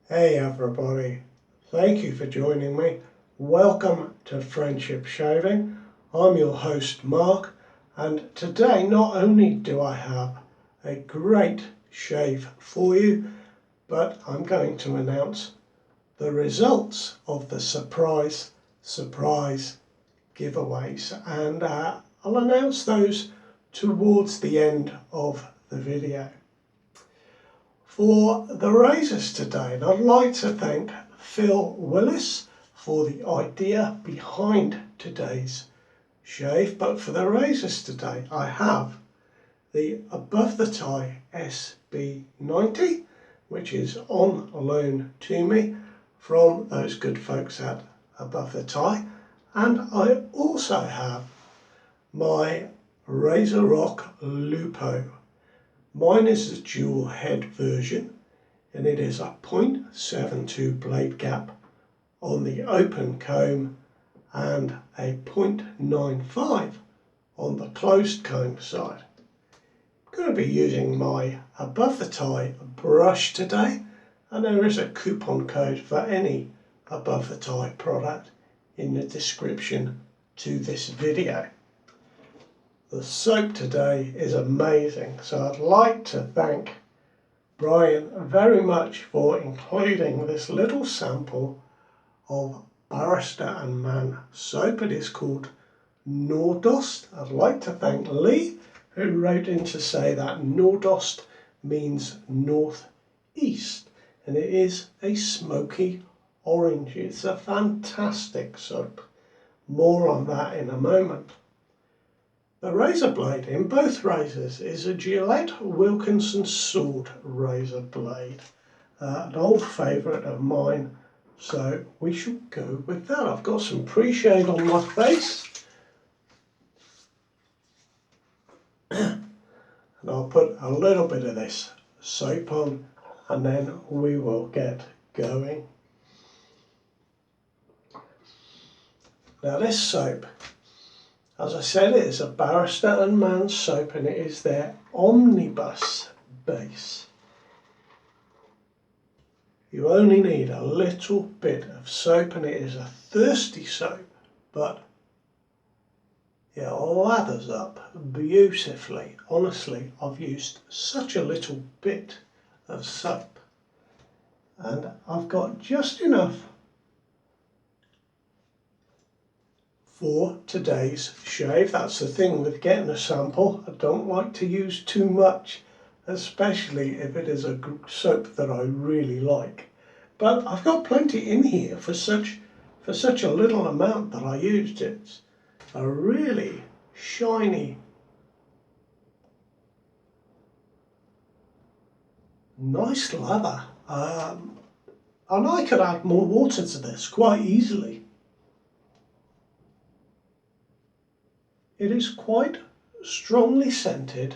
Hey everybody, thank you for joining me. Welcome to Friendship Shaving. I'm your host Mark, and today not only do I have a great shave for you, but I'm going to announce the results of the surprise giveaways, and I'll announce those towards the end of the video. For the razors today, and I'd like to thank Phil Willis for the idea behind today's shave, but for the razors today I have the Above the Tie SB90, which is on loan to me from those good folks at Above the Tie, and I also have my Razorock Lupo. Mine is the dual head version, and it is a 0.72 blade gap on the open comb and a 0.95 on the closed comb side. I'm going to be using my Above the Tie brush today, and there is a coupon code for any Above the Tie product in the description to this video. The soap today is amazing, so I'd like to thank Brian very much for including this little sample of Barrister and Mann soap. It is called Nordost. I'd like to thank Lee, who wrote in to say that Nordost means northeast, and it is a smoky orange. It's a fantastic soap. More on that in a moment. The razor blade in both razors is a Gillette Wilkinson sword razor blade, an old favourite of mine, so we should go with that. I've got some pre-shave on my face, and I'll put a little bit of this soap on, and then we will get going. Now this soap, as I said, it is a Barrister and Mann soap, and it is their omnibus base. You only need a little bit of soap, and it is a thirsty soap, but it lathers up beautifully. Honestly, I've used such a little bit of soap, and I've got just enough for today's shave. That's the thing with getting a sample. I don't like to use too much, especially if it is a soap that I really like. But I've got plenty in here for such a little amount that I used. It's a really shiny, nice lather. And I could add more water to this quite easily. It is quite strongly scented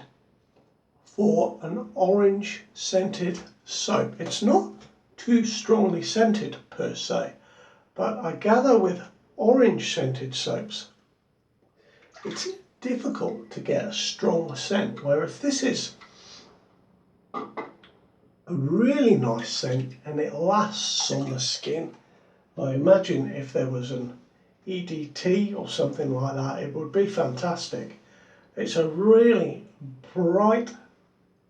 for an orange scented soap. It's not too strongly scented per se, but I gather with orange scented soaps it's difficult to get a strong scent, whereas this is a really nice scent and it lasts on the skin. I imagine if there was an EDT or something like that, it would be fantastic. It's a really bright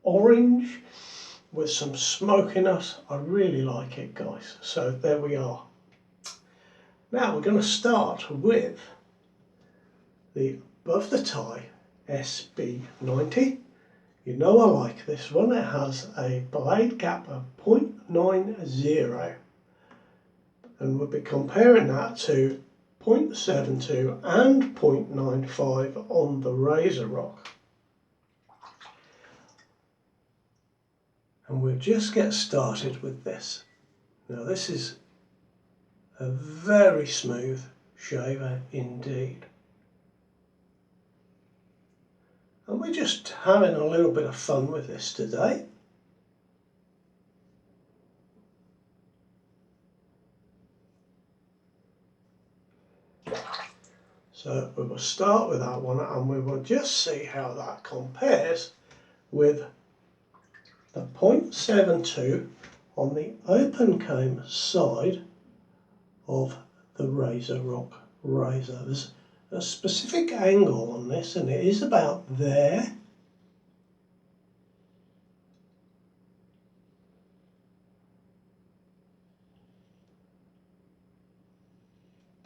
orange with some smokiness. I really like it, guys. So there we are. Now we're going to start with the Above the Tie SB90. You know I like this one. It has a blade gap of 0.90, and we'll be comparing that to 0.72 and 0.95 on the Razorock. And we'll just get started with this. Now this is a very smooth shaver indeed. And we're just having a little bit of fun with this today. So we will start with that one, and we will just see how that compares with the 0.72 on the open comb side of the Razorock razor. There's a specific angle on this, and it is about there.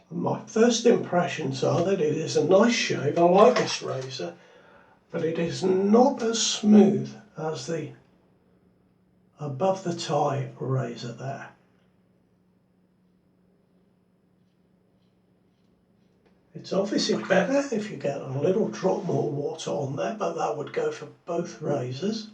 My first impressions are that it is a nice shave. I like this razor, but it is not as smooth as the above the tie razor there. It's obviously better if you get a little drop more water on there, but that would go for both razors.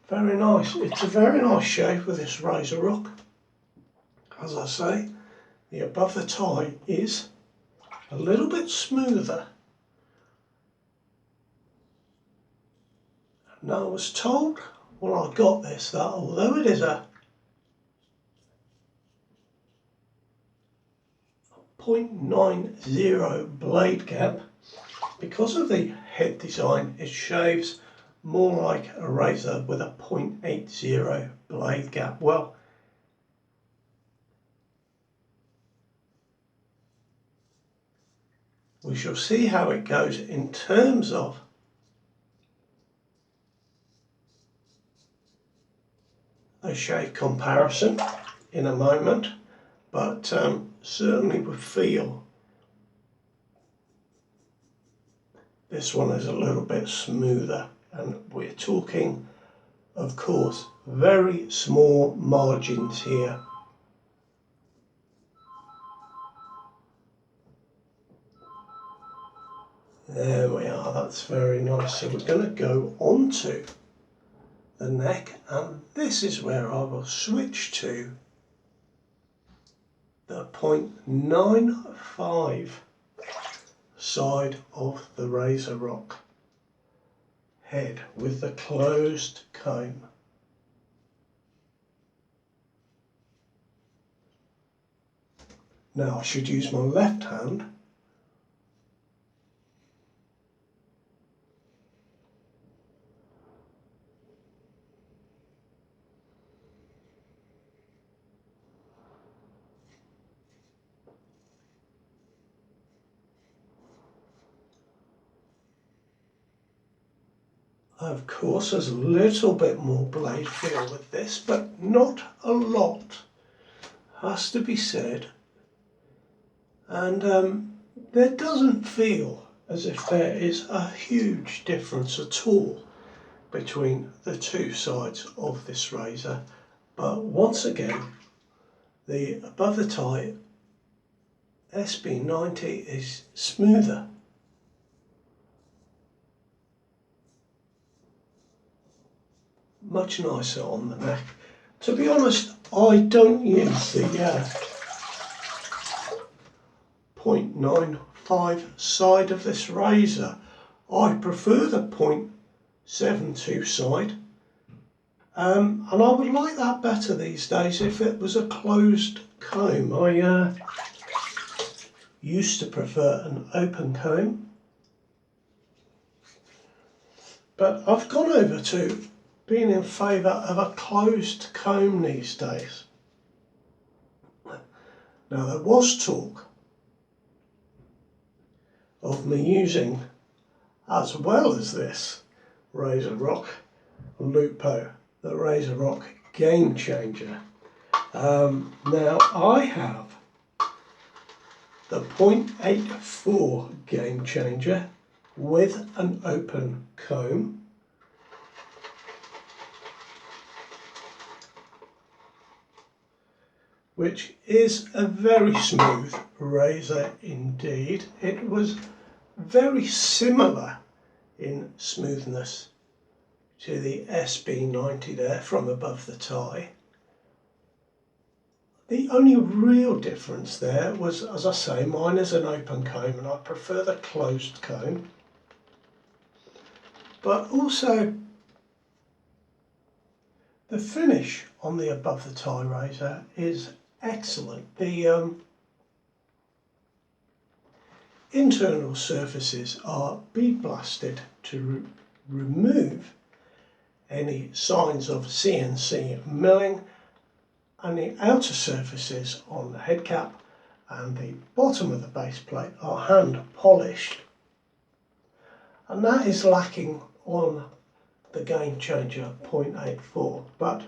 Very nice. It's a very nice shave with this Razorock. As I say, the above the tie is a little bit smoother. Now I was told when I got this that although it is a 0.90 blade gap, because of the head design it shaves more like a razor with a 0.80 blade gap. Well, we shall see how it goes in terms of a shave comparison in a moment, but certainly would feel this one is a little bit smoother, and we're talking, of course, very small margins here. There we are, that's very nice. So we're going to go on to the neck, and this is where I will switch to the 0.95 side of the Razorock head with the closed comb. Now I should use my left hand . Of course, there's a little bit more blade feel with this, but not a lot, has to be said. And there doesn't feel as if there is a huge difference at all between the two sides of this razor. But once again, the above the tie SB90 is smoother. Much nicer on the neck. To be honest, I don't use the 0.95 side of this razor. I prefer the 0.72 side, and I would like that better these days if it was a closed comb. I used to prefer an open comb, but I've gone over to being in favour of a closed comb these days. Now there was talk of me using, as well as this Razorock Lupo, the Razorock Game Changer. Now I have the 0.84 Game Changer with an open comb, which is a very smooth razor indeed. It was very similar in smoothness to the SB90 there from above the tie. The only real difference there was, as I say, mine is an open comb and I prefer the closed comb. But also the finish on the above the tie razor is excellent. The internal surfaces are bead blasted to remove any signs of CNC milling, and the outer surfaces on the head cap and the bottom of the base plate are hand polished, and that is lacking on the Game Changer 0.84, but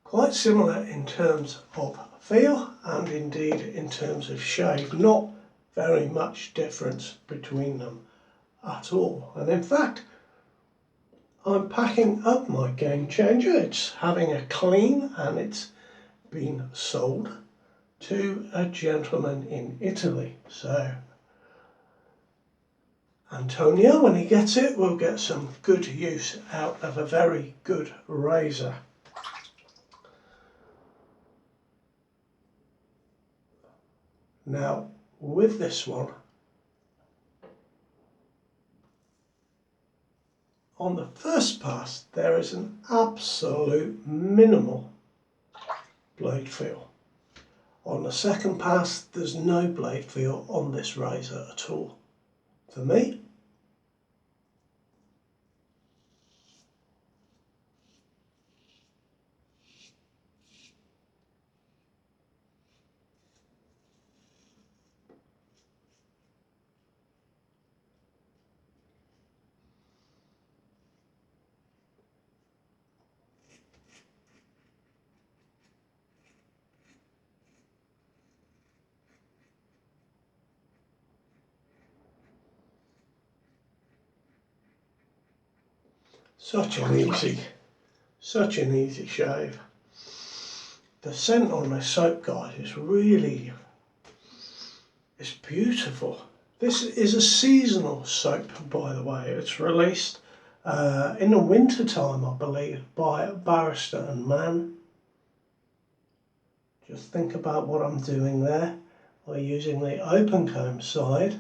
quite similar in terms of feel and indeed in terms of shade. Not very much difference between them at all. And in fact, I'm packing up my Game Changer. It's having a clean and it's been sold to a gentleman in Italy. So Antonio, when he gets it, will get some good use out of a very good razor. Now, with this one, on the first pass, there is an absolute minimal blade feel. On the second pass, there's no blade feel on this razor at all. For me, such an easy shave. The scent on this soap, guys, is really, it's beautiful. This is a seasonal soap, by the way. It's released in the winter time, I believe, by Barrister and Mann. Just think about what I'm doing there. We're using the open comb side.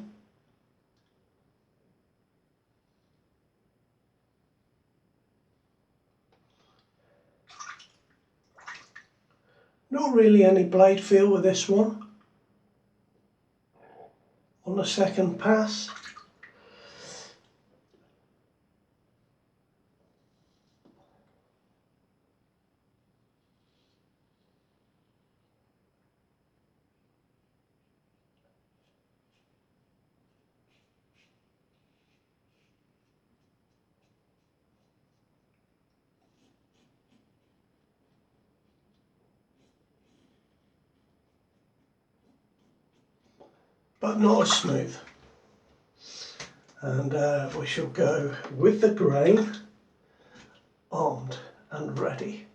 Not really any blade feel with this one. On the second pass, but not as smooth. And we shall go with the grain, armed and ready.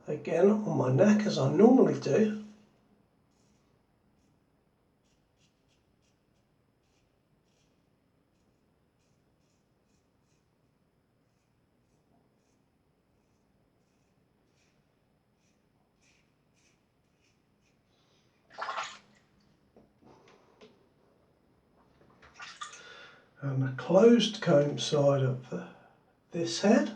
Again on my neck, as I normally do. And the closed comb side of this head.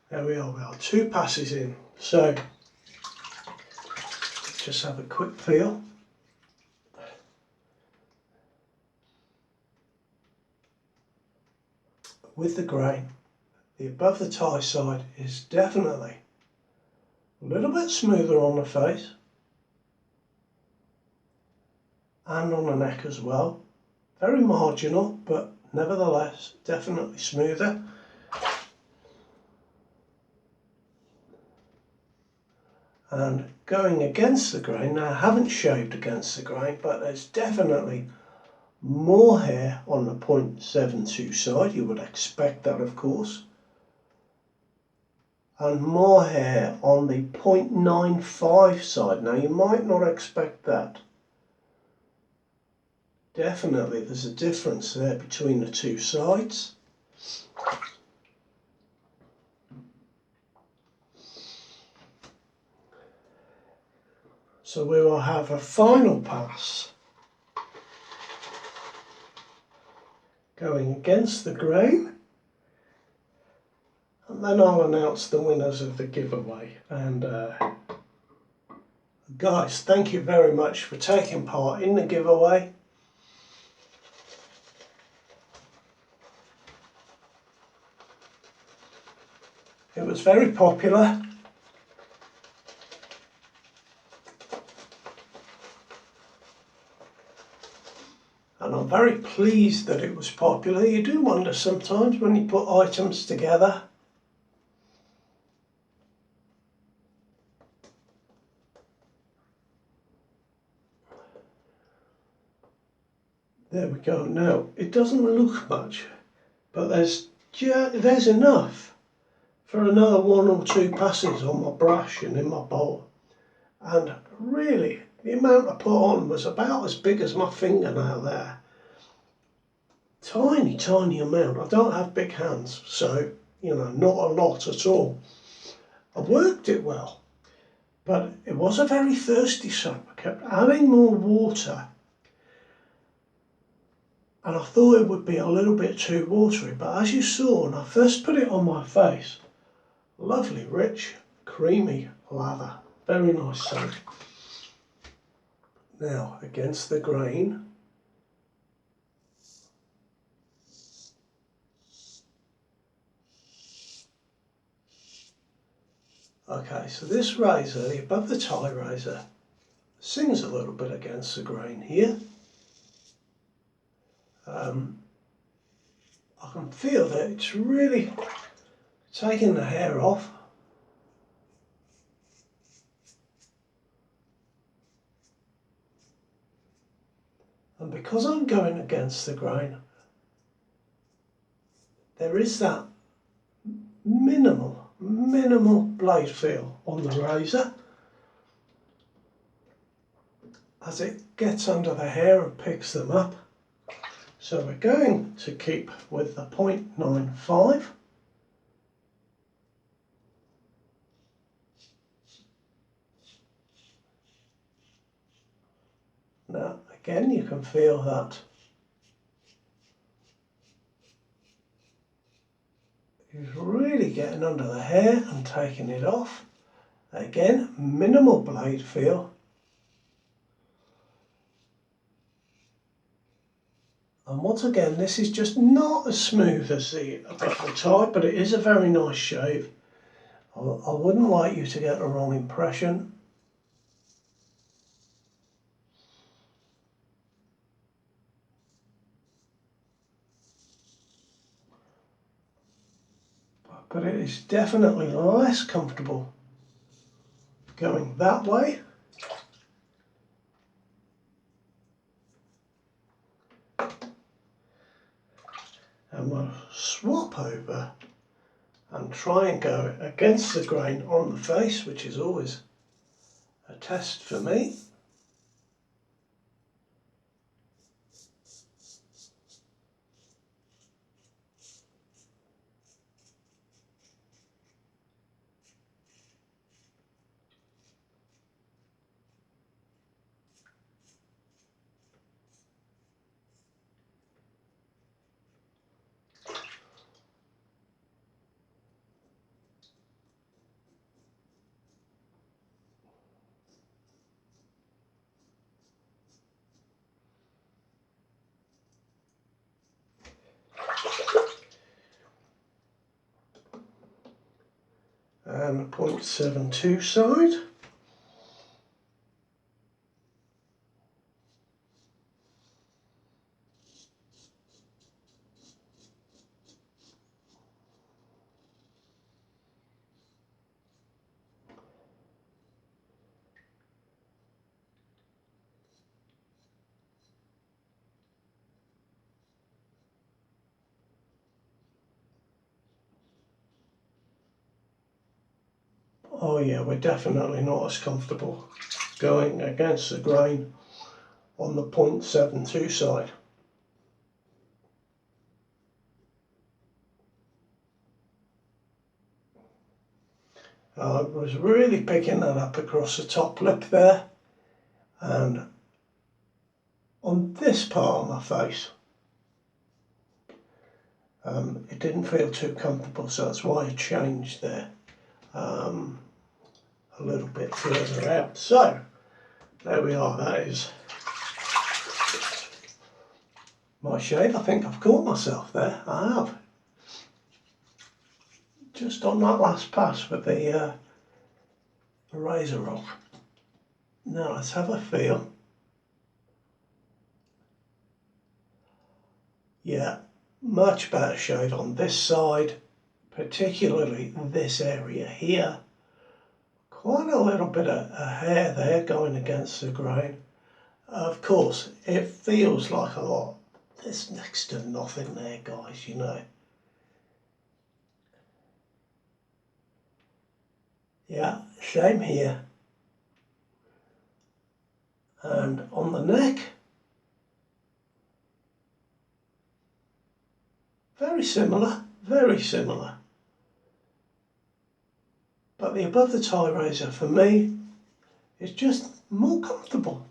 There we are 2 passes in. So just have a quick feel. With the grain, the above the tie side is definitely a little bit smoother on the face and on the neck as well. Very marginal, but nevertheless definitely smoother. And going against the grain, now I haven't shaved against the grain, but there's definitely more hair on the 0.72 side, you would expect that of course, and more hair on the 0.95 side. Now you might not expect that. Definitely there's a difference there between the two sides. So we will have a final pass going against the grain, and then I'll announce the winners of the giveaway. And guys, thank you very much for taking part in the giveaway. It was very popular. And I'm very pleased that it was popular. You do wonder sometimes when you put items together. There we go. Now, it doesn't look much, but there's enough for another 1 or 2 passes on my brush and in my bowl. And really, the amount I put on was about as big as my fingernail there. Tiny, tiny amount. I don't have big hands, so, you know, not a lot at all. I worked it well, but it was a very thirsty soap. I kept adding more water, and I thought it would be a little bit too watery, but as you saw when I first put it on my face, lovely, rich, creamy lather. Very nice soap. Now, against the grain. Okay, so this razor, the above the tie razor, sings a little bit against the grain here. I can feel that it's really taking the hair off. And because I'm going against the grain, there is that minimal blade feel on the razor as it gets under the hair and picks them up. So we're going to keep with the 0.95. Now again, you can feel that it's really getting under the hair and taking it off. Again, minimal blade feel. And once again, this is just not as smooth as the above tie, but it is a very nice shave. I wouldn't like you to get the wrong impression. But it is definitely less comfortable going that way. And we'll swap over and try and go against the grain on the face, which is always a test for me. And the 0.72 side. oh yeah, we're definitely not as comfortable going against the grain on the 0.72 side. I was really picking that up across the top lip there, and on this part of my face it didn't feel too comfortable, so that's why I changed there a little bit further out. So there we are, that is my shave. I think I've caught myself there, I have. Just on that last pass with the Razorock. Now let's have a feel. Yeah, much better shave on this side, particularly this area here. Quite a little bit of hair there going against the grain. Of course, it feels like a lot. There's next to nothing there, guys, you know. Yeah, same here. And on the neck, very similar, very similar. But the above the tie razor for me is just more comfortable,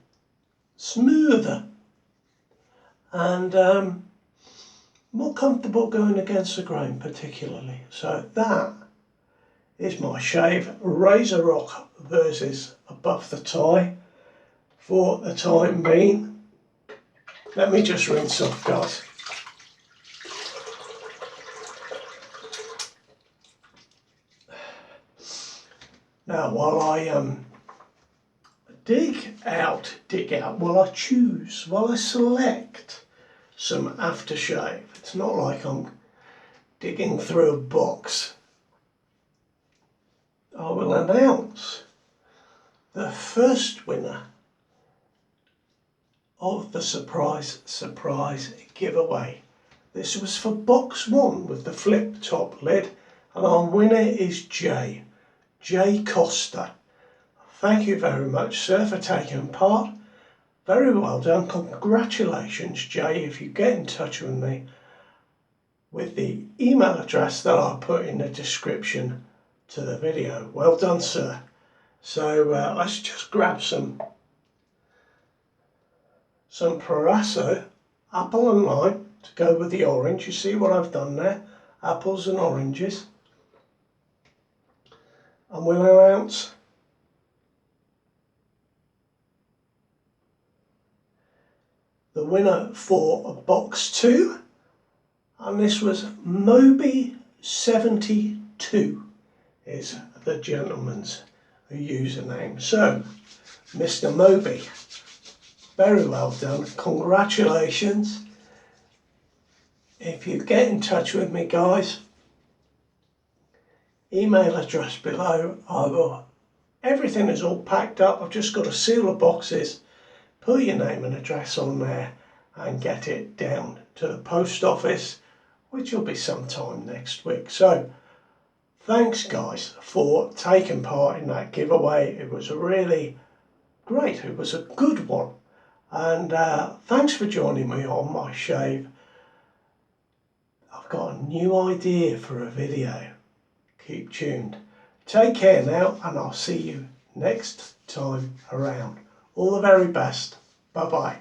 smoother, and more comfortable going against the grain particularly. So that is my shave, Razorock versus above the tie for the time being. Let me just rinse off, guys. Now while I dig out, while I choose, while I select some aftershave, it's not like I'm digging through a box. I will announce the first winner of the surprise giveaway. This was for box 1 with the flip top lid, and our winner is J Costa. Thank you very much, sir, for taking part. Very well done. Congratulations, Jay, if you get in touch with me with the email address that I'll put in the description to the video. Well done, sir. So let's just grab some Proraso, apple and lime, to go with the orange. You see what I've done there? Apples and oranges. And we'll announce the winner for box 2, and this was Moby72 is the gentleman's username. So, Mr. Moby, very well done, congratulations. If you get in touch with me, guys, email address below. Everything is all packed up. I've just got to seal the boxes, put your name and address on there, and get it down to the post office, which will be sometime next week. So thanks, guys, for taking part in that giveaway. It was really great. It was a good one. And thanks for joining me on my shave. I've got a new idea for a video. Keep tuned. Take care now, and I'll see you next time around. All the very best. Bye bye.